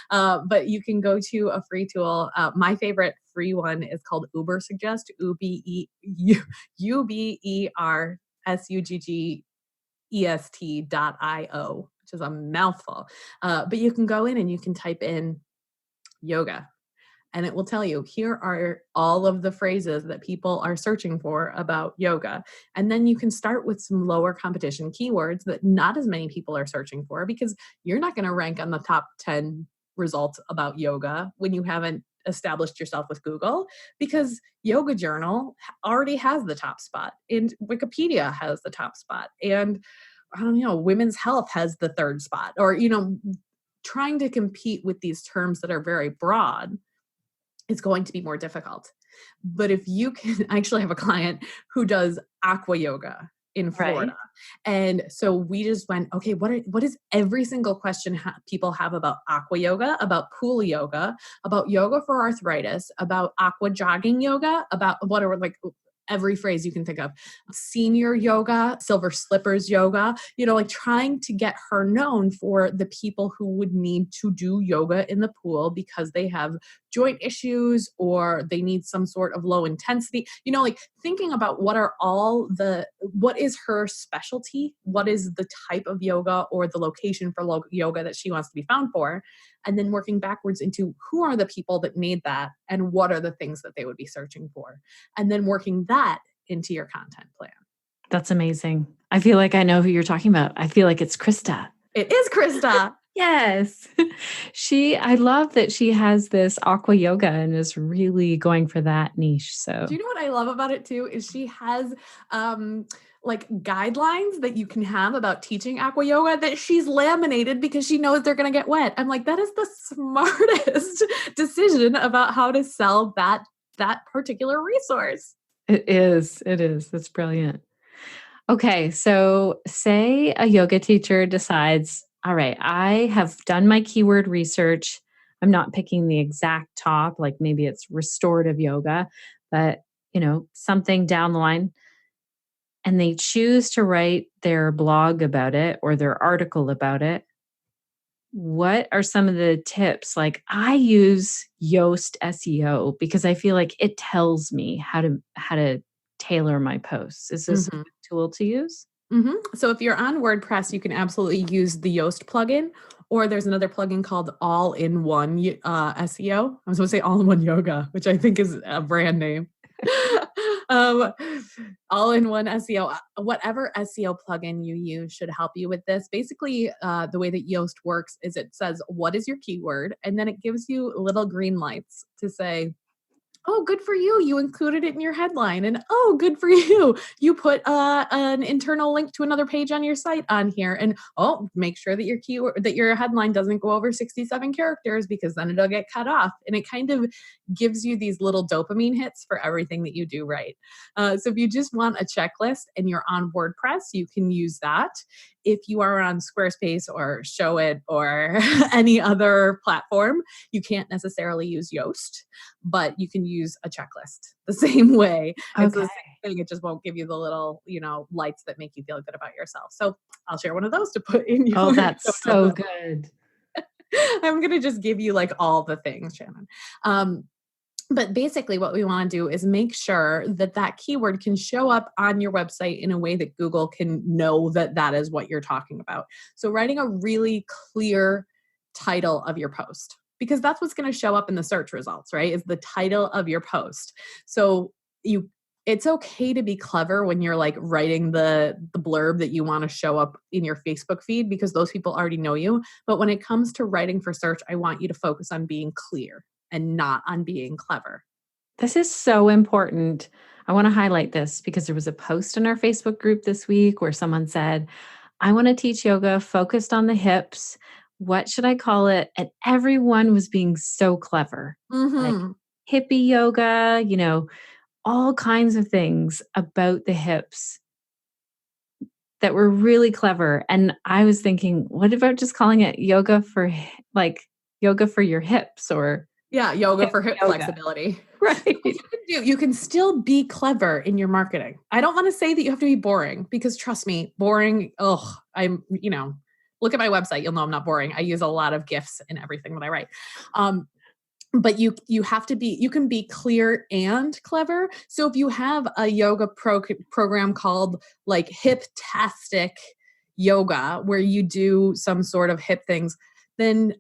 D: But you can go to a free tool. My favorite free one is called Ubersuggest, UberSuggest.io, which is a mouthful. But you can go in and you can type in yoga. And it will tell you, here are all of the phrases that people are searching for about yoga. And then you can start with some lower competition keywords that not as many people are searching for, because you're not going to rank on the top 10 results about yoga when you haven't established yourself with Google, because Yoga Journal already has the top spot and Wikipedia has the top spot. And I don't know, Women's Health has the third spot, or, trying to compete with these terms that are very broad, it's going to be more difficult. But if you can, I actually have a client who does aqua yoga in Florida. Right. And so we just went, okay, what is every single question people have about aqua yoga, about pool yoga, about yoga for arthritis, about aqua jogging yoga, about what are like every phrase you can think of, senior yoga, silver slippers yoga, like trying to get her known for the people who would need to do yoga in the pool because they have joint issues or they need some sort of low intensity, like thinking about what is her specialty? What is the type of yoga or the location for yoga that she wants to be found for? And then working backwards into who are the people that need that and what are the things that they would be searching for? And then working that into your content plan.
B: That's amazing. I feel like I know who you're talking about. I feel like it's Krista.
D: It is Krista.
B: Yes. I love that she has this aqua yoga and is really going for that niche. So
D: do you know what I love about it too? Is she has like guidelines that you can have about teaching aqua yoga that she's laminated because she knows they're going to get wet. I'm like, that is the smartest decision about how to sell that particular resource.
B: It is. That's brilliant. Okay. So say a yoga teacher decides, all right, I have done my keyword research. I'm not picking the exact top, like maybe it's restorative yoga, but something down the line. And they choose to write their blog about it or their article about it. What are some of the tips? Like I use Yoast SEO because I feel like it tells me how to tailor my posts. Is this a good tool to use?
D: Mm-hmm. So if you're on WordPress, you can absolutely use the Yoast plugin, or there's another plugin called All-in-One SEO. I was going to say All-in-One Yoga, which I think is a brand name. All-in-One SEO. Whatever SEO plugin you use should help you with this. Basically, the way that Yoast works is it says, what is your keyword? And then it gives you little green lights to say, oh, good for you. You included it in your headline. And oh, good for you. You put an internal link to another page on your site on here. And oh, make sure that your headline doesn't go over 67 characters because then it'll get cut off. And it kind of gives you these little dopamine hits for everything that you do right. So if you just want a checklist and you're on WordPress, you can use that. If you are on Squarespace or Showit or any other platform, you can't necessarily use Yoast, but you can use a checklist the same way. Okay. It's the same thing. It just won't give you the little, lights that make you feel good about yourself. So I'll share one of those to put in your.
B: Oh, that's so good.
D: I'm going to just give you like all the things, Shannon. But basically what we want to do is make sure that that keyword can show up on your website in a way that Google can know that that is what you're talking about. So writing a really clear title of your post, because that's what's going to show up in the search results, right? Is the title of your post. So it's okay to be clever when you're like writing the blurb that you want to show up in your Facebook feed, because those people already know you. But when it comes to writing for search, I want you to focus on being clear and not on being clever.
B: This is so important. I want to highlight this because there was a post in our Facebook group this week where someone said, I want to teach yoga focused on the hips. What should I call it? And everyone was being so clever. Like hippie yoga, all kinds of things about the hips that were really clever. And I was thinking, what about just calling it yoga for your hips or
D: yoga for hip flexibility.
B: Right.
D: You can still be clever in your marketing. I don't want to say that you have to be boring, because trust me, boring, look at my website, you'll know I'm not boring. I use a lot of GIFs in everything that I write. But you have to be, you can be clear and clever. So if you have a yoga program called like Hip-tastic yoga, where you do some sort of hip things, then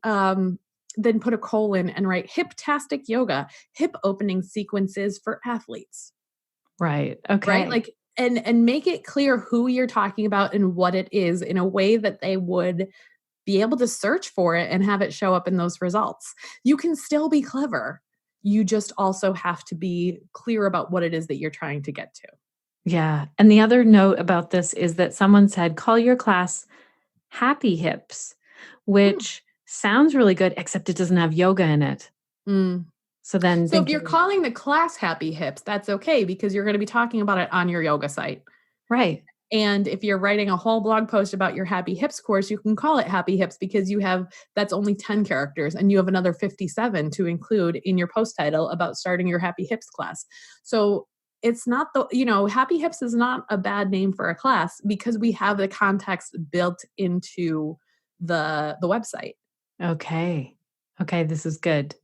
D: put a colon and write Hip-tastic yoga, hip opening sequences for athletes.
B: Right. Okay.
D: Right. Like, and make it clear who you're talking about and what it is in a way that they would be able to search for it and have it show up in those results. You can still be clever. You just also have to be clear about what it is that you're trying to get to.
B: Yeah. And the other note about this is that someone said, call your class Happy Hips, which sounds really good, except it doesn't have yoga in it. So
D: if you're calling the class Happy Hips, that's okay, because you're going to be talking about it on your yoga site.
B: Right.
D: And if you're writing a whole blog post about your Happy Hips course, you can call it Happy Hips, because that's only 10 characters and you have another 57 to include in your post title about starting your Happy Hips class. So it's not Happy Hips is not a bad name for a class, because we have the context built into the website.
B: Okay. This is good.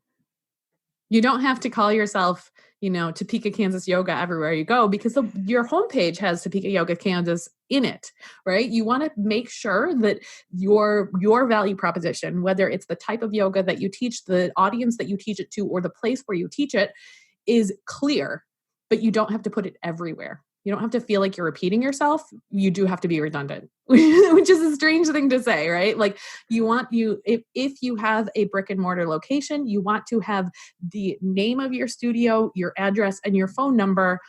D: You don't have to call yourself, Topeka, Kansas Yoga everywhere you go, because your homepage has Topeka Yoga, Kansas in it, right? You want to make sure that your value proposition, whether it's the type of yoga that you teach, the audience that you teach it to, or the place where you teach it, is clear, but you don't have to put it everywhere. You don't have to feel like you're repeating yourself. You do have to be redundant, which is a strange thing to say, right? Like if you have a brick and mortar location, you want to have the name of your studio, your address, and your phone number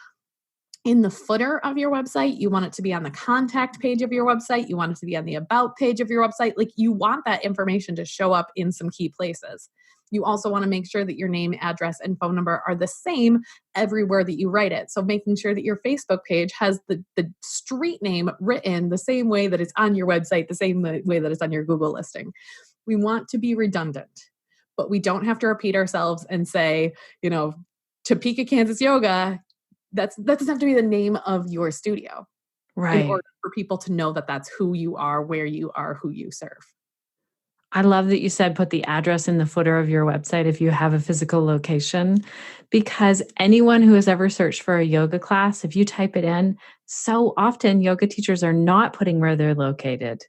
D: in the footer of your website. You want it to be on the contact page of your website. You want it to be on the about page of your website. Like, you want that information to show up in some key places. You also want to make sure that your name, address, and phone number are the same everywhere that you write it. So making sure that your Facebook page has the street name written the same way that it's on your website, the same way that it's on your Google listing. We want to be redundant, but we don't have to repeat ourselves and say, Topeka, Kansas Yoga. That doesn't have to be the name of your studio.
B: Right.
D: In order for people to know that that's who you are, where you are, who you serve.
B: I love that you said put the address in the footer of your website if you have a physical location, because anyone who has ever searched for a yoga class, if you type it in, so often yoga teachers are not putting where they're located.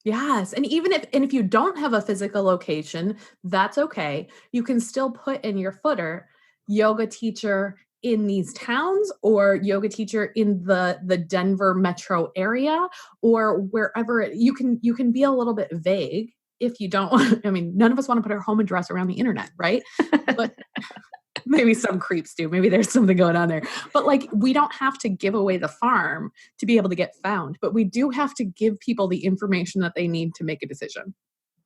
D: Yes. And even if you don't have a physical location, that's okay. You can still put in your footer yoga teacher in these towns, or yoga teacher in the Denver metro area, or wherever. You can be a little bit vague. If you don't want, none of us want to put our home address around the internet, right? But maybe some creeps do. Maybe there's something going on there. But we don't have to give away the farm to be able to get found, but we do have to give people the information that they need to make a decision.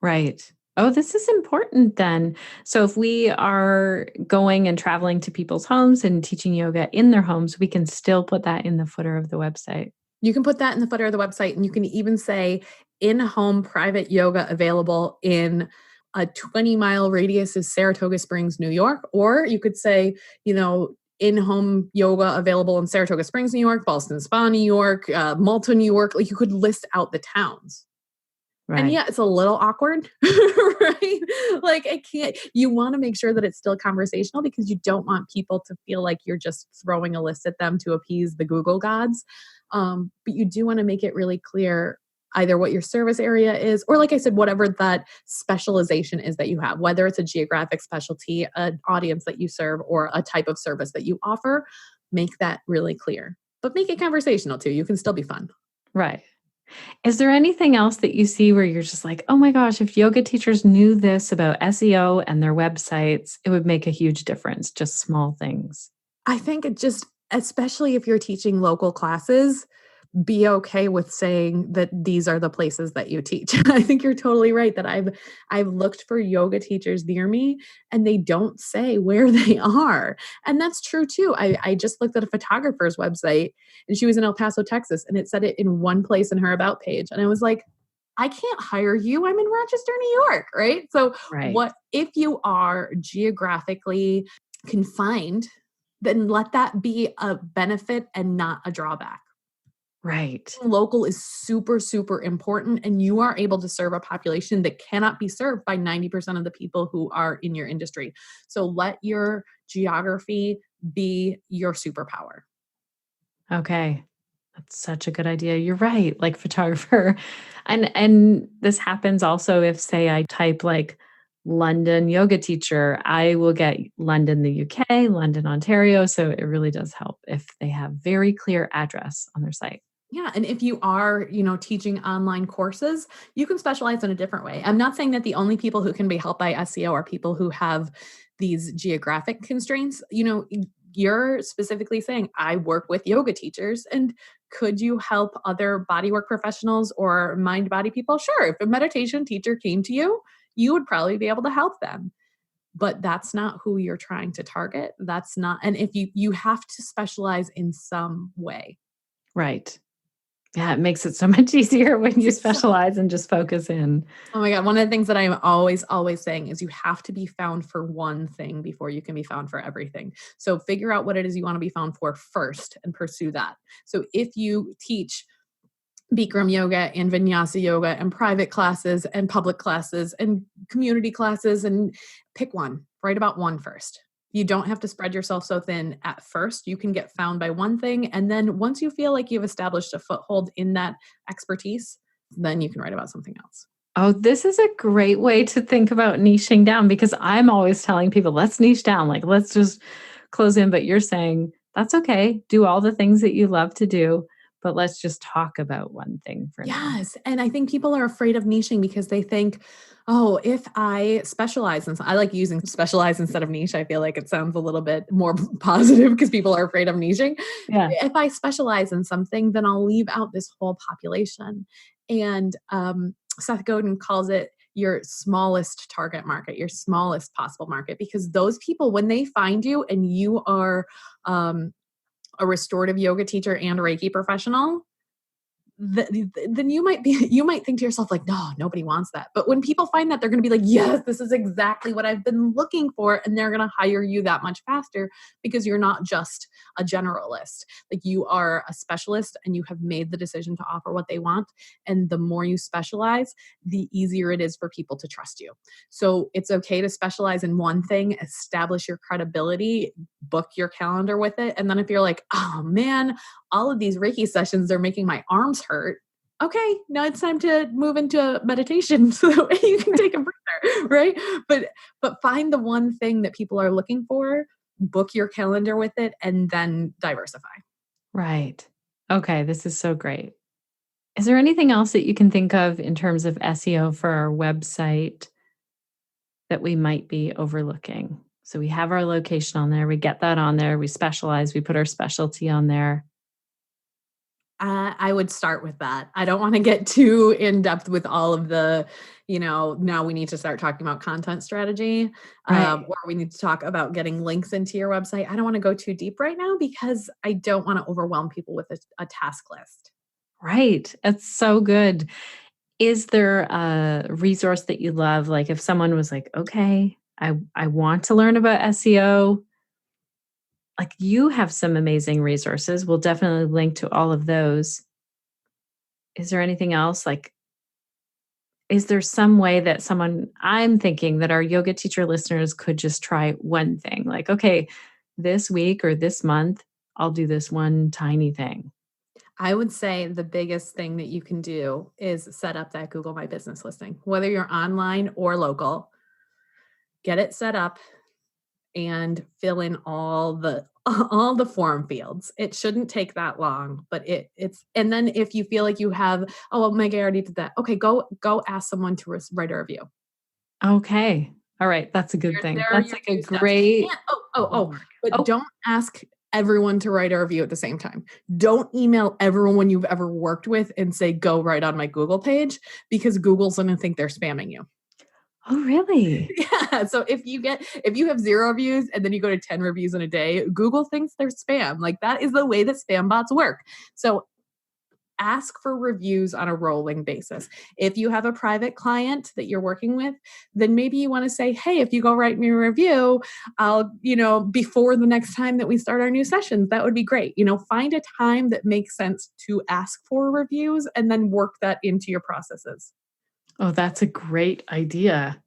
B: Right. Oh, this is important then. So if we are going and traveling to people's homes and teaching yoga in their homes, we can still put that in the footer of the website.
D: You can put that in the footer of the website, and you can even say in-home private yoga available in a 20-mile radius of Saratoga Springs, New York. Or you could say, in-home yoga available in Saratoga Springs, New York, Ballston Spa, New York, Malta, New York. You could list out the towns. And yeah, it's a little awkward, right? Like you want to make sure that it's still conversational because you don't want people to feel like you're just throwing a list at them to appease the Google gods. But you do want to make it really clear either what your service area is, or like I said, whatever that specialization is that you have, whether it's a geographic specialty, an audience that you serve, or a type of service that you offer, make that really clear. But make it conversational too. You can still be fun.
B: Right. Is there anything else that you see where you're just like, oh my gosh, if yoga teachers knew this about SEO and their websites, it would make a huge difference, just small things?
D: I think it just, especially if you're teaching local classes, be okay with saying that these are the places that you teach. I think you're totally right that I've looked for yoga teachers near me and they don't say where they are. And that's true too. I just looked at a photographer's website and she was in El Paso, Texas, and it said it in one place in her about page. And I was like, I can't hire you. I'm in Rochester, New York, right? So what if you are geographically confined, then let that be a benefit and not a drawback.
B: Right.
D: Local is super, super important, and you are able to serve a population that cannot be served by 90% of the people who are in your industry. So let your geography be your superpower.
B: Okay. That's such a good idea. You're right. Like photographer. And this happens also if, say, I type like London yoga teacher, I will get London, the UK, London, Ontario. So it really does help if they have very clear address on their site.
D: Yeah. And if you are, teaching online courses, you can specialize in a different way. I'm not saying that the only people who can be helped by SEO are people who have these geographic constraints. You're specifically saying, I work with yoga teachers, and could you help other bodywork professionals or mind body people? Sure. If a meditation teacher came to you, you would probably be able to help them. But that's not who you're trying to target. That's not, and if you have to specialize in some way.
B: Right. Yeah, it makes it so much easier when you specialize and just focus in.
D: Oh my God. One of the things that I'm always saying is you have to be found for one thing before you can be found for everything. So figure out what it is you want to be found for first and pursue that. So if you teach Bikram yoga and Vinyasa yoga and private classes and public classes and community classes, and pick one, write about one first. You don't have to spread yourself so thin at first. You can get found by one thing. And then once you feel like you've established a foothold in that expertise, then you can write about something else.
B: Oh, this is a great way to think about niching down, because I'm always telling people, let's niche down. Like, let's just close in. But you're saying that's okay. Do all the things that you love to do, but let's just talk about one thing for now.
D: Yes. And I think people are afraid of niching because they think, oh, if I specialize in, I like using specialize instead of niche. I feel like it sounds a little bit more positive because people are afraid of niching.
B: Yeah.
D: If I specialize in something, then I'll leave out this whole population. And Seth Godin calls it your smallest target market, your smallest possible market, because those people, when they find you and you are a restorative yoga teacher and a Reiki professional, then you might think to yourself like, no, nobody wants that. But when people find that, they're going to be like, yes, this is exactly what I've been looking for. And they're going to hire you that much faster because you're not just a generalist. Like, you are a specialist and you have made the decision to offer what they want. And the more you specialize, the easier it is for people to trust you. So it's okay to specialize in one thing, establish your credibility, book your calendar with it. And then if you're like, oh man, all of these Reiki sessions are making my arms hurt. Okay, now it's time to move into meditation so that you can take a breather, right? But find the one thing that people are looking for, book your calendar with it, and then diversify.
B: Right. Okay, this is so great. Is there anything else that you can think of in terms of SEO for our website that we might be overlooking? So we have our location on there, we get that on there, we specialize, we put our specialty on there.
D: I would start with that. I don't want to get too in depth with all of the, now we need to start talking about content strategy,
B: Right.
D: or we need to talk about getting links into your website. I don't want to go too deep right now because I don't want to overwhelm people with a task list.
B: Right. It's so good. Is there a resource that you love? Like if someone was like, okay, I want to learn about SEO, like you have some amazing resources. We'll definitely link to all of those. Is there anything else? Like is there some way that I'm thinking that our yoga teacher listeners could just try one thing? Like, okay, this week or this month, I'll do this one tiny thing.
D: I would say the biggest thing that you can do is set up that Google My Business listing, whether you're online or local. Get it set up and fill in all the form fields. It shouldn't take that long, but it's and then if you feel like you have, oh well, Meg, I already did that. Okay, go ask someone to write a review.
B: Okay. All right. That's a good thing.
D: There are
B: That's
D: your
B: like a
D: 2 steps.
B: great.
D: But don't ask everyone to write a review at the same time. Don't email everyone you've ever worked with and say, go write on my Google page, because Google's going to think they're spamming you.
B: Oh, really?
D: Yeah. So if you have 0 reviews and then you go to 10 reviews in a day, Google thinks they're spam. Like, that is the way that spam bots work. So ask for reviews on a rolling basis. If you have a private client that you're working with, then maybe you want to say, hey, if you go write me a review, I'll, before the next time that we start our new sessions, that would be great. Find a time that makes sense to ask for reviews and then work that into your processes.
B: Oh, that's a great idea.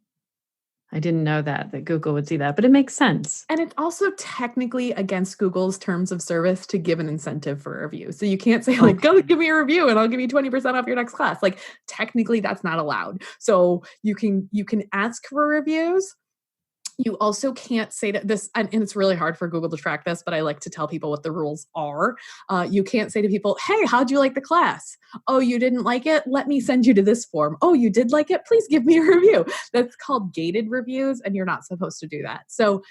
B: I didn't know that Google would see that, but it makes sense.
D: And it's also technically against Google's terms of service to give an incentive for a review. So you can't say go give me a review and I'll give you 20% off your next class. Like, technically that's not allowed. So you can ask for reviews. You also can't say to this, and it's really hard for Google to track this, but I like to tell people what the rules are. You can't say to people, hey, how'd you like the class? Oh, you didn't like it? Let me send you to this form. Oh, you did like it? Please give me a review. That's called gated reviews, and you're not supposed to do that. So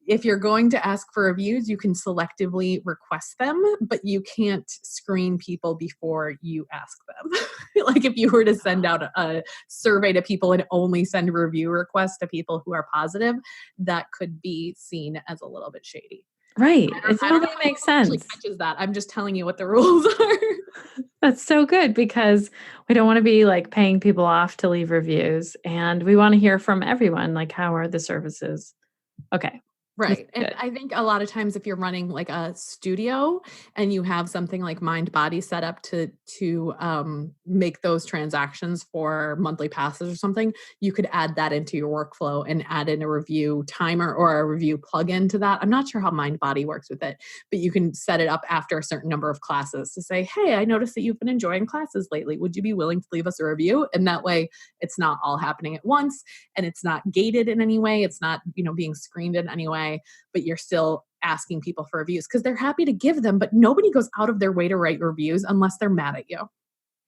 D: if you're going to ask for reviews, you can selectively request them, but you can't screen people before you ask them. Like, if you were to send out a survey to people and only send review requests to people who are positive, that could be seen as a little bit shady.
B: Right. It totally makes sense.
D: Catches that. I'm just telling you what the rules are.
B: That's so good, because we don't want to be like paying people off to leave reviews, and we want to hear from everyone. Like, how are the services? Okay.
D: Right. And I think a lot of times if you're running like a studio and you have something like Mind Body set up to make those transactions for monthly passes or something, you could add that into your workflow and add in a review timer or a review plugin to that. I'm not sure how Mind Body works with it, but you can set it up after a certain number of classes to say, hey, I noticed that you've been enjoying classes lately. Would you be willing to leave us a review? And that way it's not all happening at once, and it's not gated in any way. It's not, being screened in any way. But you're still asking people for reviews because they're happy to give them, but nobody goes out of their way to write reviews unless they're mad at you.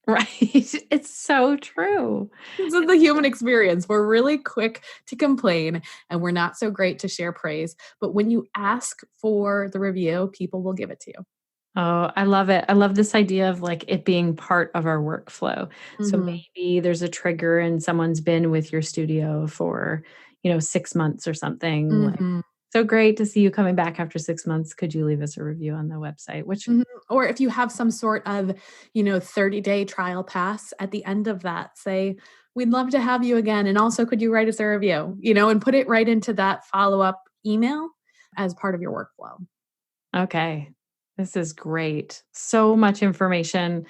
B: Right. It's so true.
D: This is the human experience. We're really quick to complain and we're not so great to share praise. But when you ask for the review, people will give it to you.
B: Oh, I love it. I love this idea of like it being part of our workflow. Mm-hmm. So maybe there's a trigger and someone's been with your studio for, 6 months or something.
D: Mm-hmm.
B: Like, so great to see you coming back after 6 months. Could you leave us a review on the website?
D: Or if you have some sort of, 30-day trial pass at the end of that, say, we'd love to have you again. And also, could you write us a review, and put it right into that follow-up email as part of your workflow.
B: Okay. This is great. So much information.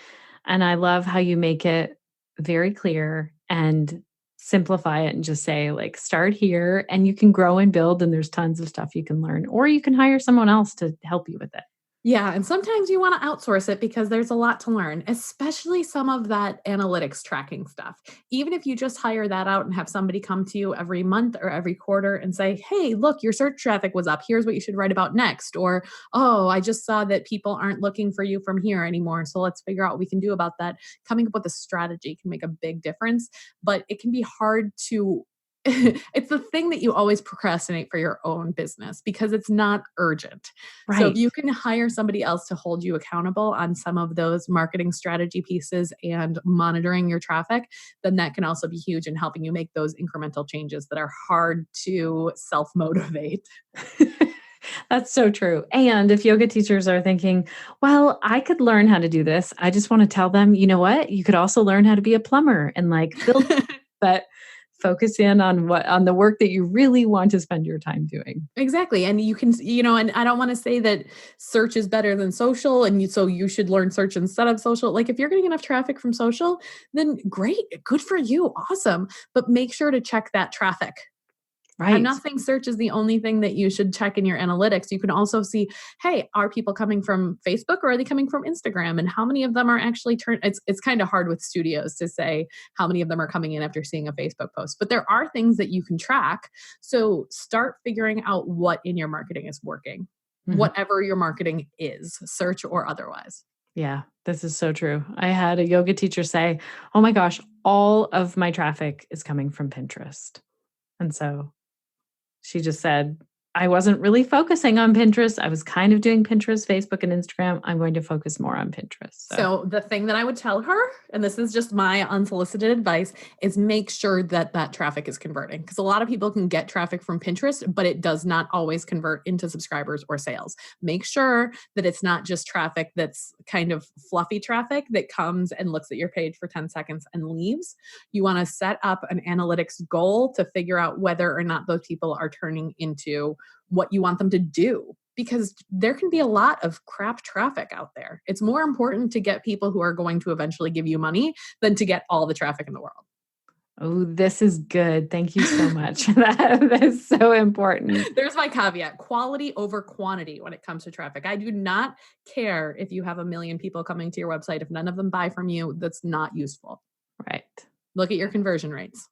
B: And I love how you make it very clear and simplify it and just say, like, start here and you can grow and build, and there's tons of stuff you can learn, or you can hire someone else to help you with it.
D: Yeah. And sometimes you want to outsource it because there's a lot to learn, especially some of that analytics tracking stuff. Even if you just hire that out and have somebody come to you every month or every quarter and say, hey, look, your search traffic was up. Here's what you should write about next. Or, oh, I just saw that people aren't looking for you from here anymore. So let's figure out what we can do about that. Coming up with a strategy can make a big difference, but it can be hard to it's the thing that you always procrastinate for your own business because it's not urgent. Right. So if you can hire somebody else to hold you accountable on some of those marketing strategy pieces and monitoring your traffic, then that can also be huge in helping you make those incremental changes that are hard to self-motivate.
B: That's so true. And if yoga teachers are thinking, well, I could learn how to do this, I just want to tell them, you know what? You could also learn how to be a plumber and like build, but focus in on the work that you really want to spend your time doing.
D: Exactly. And you can, and I don't want to say that search is better than social. And so you should learn search instead of social. Like if you're getting enough traffic from social, then great, good for you. Awesome. But make sure to check that traffic.
B: Right.
D: I'm not saying search is the only thing that you should check in your analytics. You can also see, hey, are people coming from Facebook or are they coming from Instagram? And how many of them are actually it's kind of hard with studios to say how many of them are coming in after seeing a Facebook post. But there are things that you can track. So start figuring out what in your marketing is working, whatever your marketing is, search or otherwise.
B: Yeah, this is so true. I had a yoga teacher say, oh my gosh, all of my traffic is coming from Pinterest. And so she just said, I wasn't really focusing on Pinterest. I was kind of doing Pinterest, Facebook, and Instagram. I'm going to focus more on Pinterest.
D: So the thing that I would tell her, and this is just my unsolicited advice, is make sure that that traffic is converting. Because a lot of people can get traffic from Pinterest, but it does not always convert into subscribers or sales. Make sure that it's not just traffic that's kind of fluffy traffic that comes and looks at your page for 10 seconds and leaves. You want to set up an analytics goal to figure out whether or not those people are turning into what you want them to do, because there can be a lot of crap traffic out there. It's more important to get people who are going to eventually give you money than to get all the traffic in the world.
B: Oh, this is good. Thank you so much. That is so important.
D: There's my caveat: quality over quantity when it comes to traffic. I do not care if you have 1 million people coming to your website. If none of them buy from you, that's not useful.
B: Right.
D: Look at your conversion rates.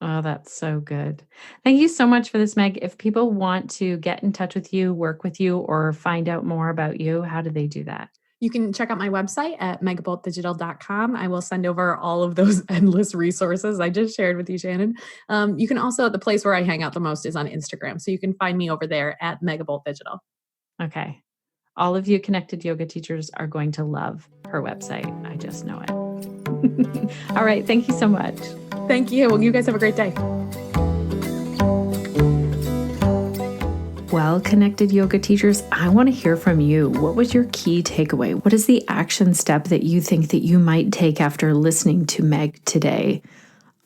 B: Oh, that's so good. Thank you so much for this, Meg. If people want to get in touch with you, work with you, or find out more about you, how do they do that?
D: You can check out my website at megaboltdigital.com. I will send over all of those endless resources I just shared with you, Shannon. You can also, the place where I hang out the most is on Instagram. So you can find me over there at megaboltdigital.
B: Okay. All of you connected yoga teachers are going to love her website. I just know it. All right. Thank you so much.
D: Thank you. Well, you guys have a great day.
B: Well, connected yoga teachers, I want to hear from you. What was your key takeaway? What is the action step that you think that you might take after listening to Meg today?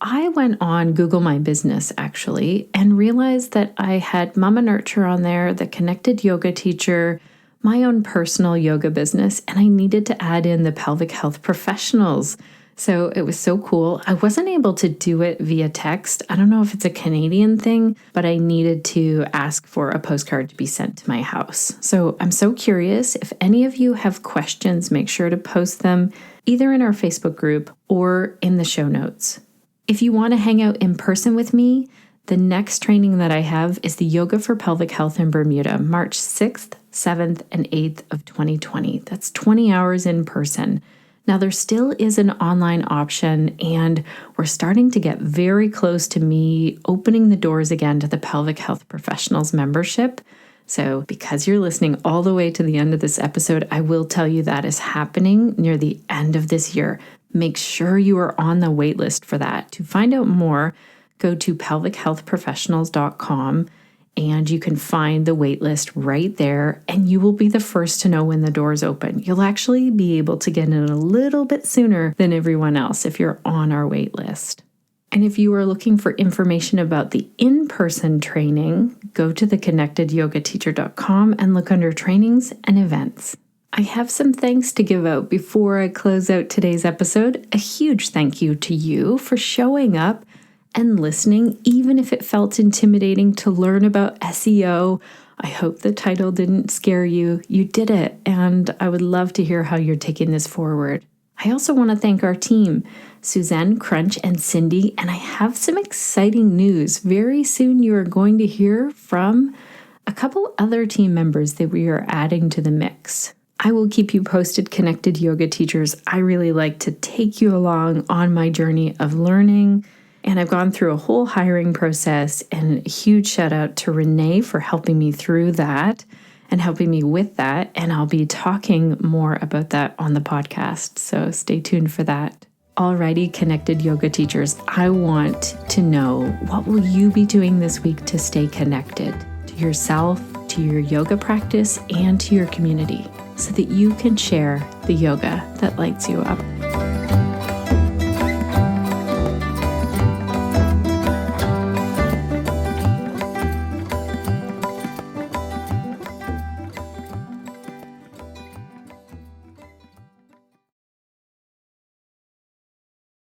B: I went on Google My Business actually and realized that I had Mama Nurture on there, the connected yoga teacher, my own personal yoga business, and I needed to add in the pelvic health professionals. So it was so cool. I wasn't able to do it via text. I don't know if it's a Canadian thing, but I needed to ask for a postcard to be sent to my house. So I'm so curious. If any of you have questions, make sure to post them either in our Facebook group or in the show notes. If you want to hang out in person with me, the next training that I have is the Yoga for Pelvic Health in Bermuda, March 6th, 7th, and 8th of 2020. That's 20 hours in person. Now, there still is an online option, and we're starting to get very close to me opening the doors again to the Pelvic Health Professionals membership. So because you're listening all the way to the end of this episode, I will tell you that is happening near the end of this year. Make sure you are on the waitlist for that. To find out more, go to pelvichealthprofessionals.com. And you can find the waitlist right there, and you will be the first to know when the doors open. You'll actually be able to get in a little bit sooner than everyone else if you're on our waitlist. And if you are looking for information about the in-person training, go to theconnectedyogateacher.com and look under trainings and events. I have some thanks to give out before I close out today's episode. A huge thank you to you for showing up and listening, even if it felt intimidating to learn about SEO. I hope the title didn't scare you. You did it, and I would love to hear how you're taking this forward. I also want to thank our team, Suzanne, Crunch, and Cindy, and I have some exciting news. Very soon you are going to hear from a couple other team members that we are adding to the mix. I will keep you posted, connected yoga teachers. I really like to take you along on my journey of learning. And I've gone through a whole hiring process, and a huge shout out to Renee for helping me through that and helping me with that. And I'll be talking more about that on the podcast. So stay tuned for that. Alrighty, connected yoga teachers, I want to know, what will you be doing this week to stay connected to yourself, to your yoga practice, and to your community so that you can share the yoga that lights you up?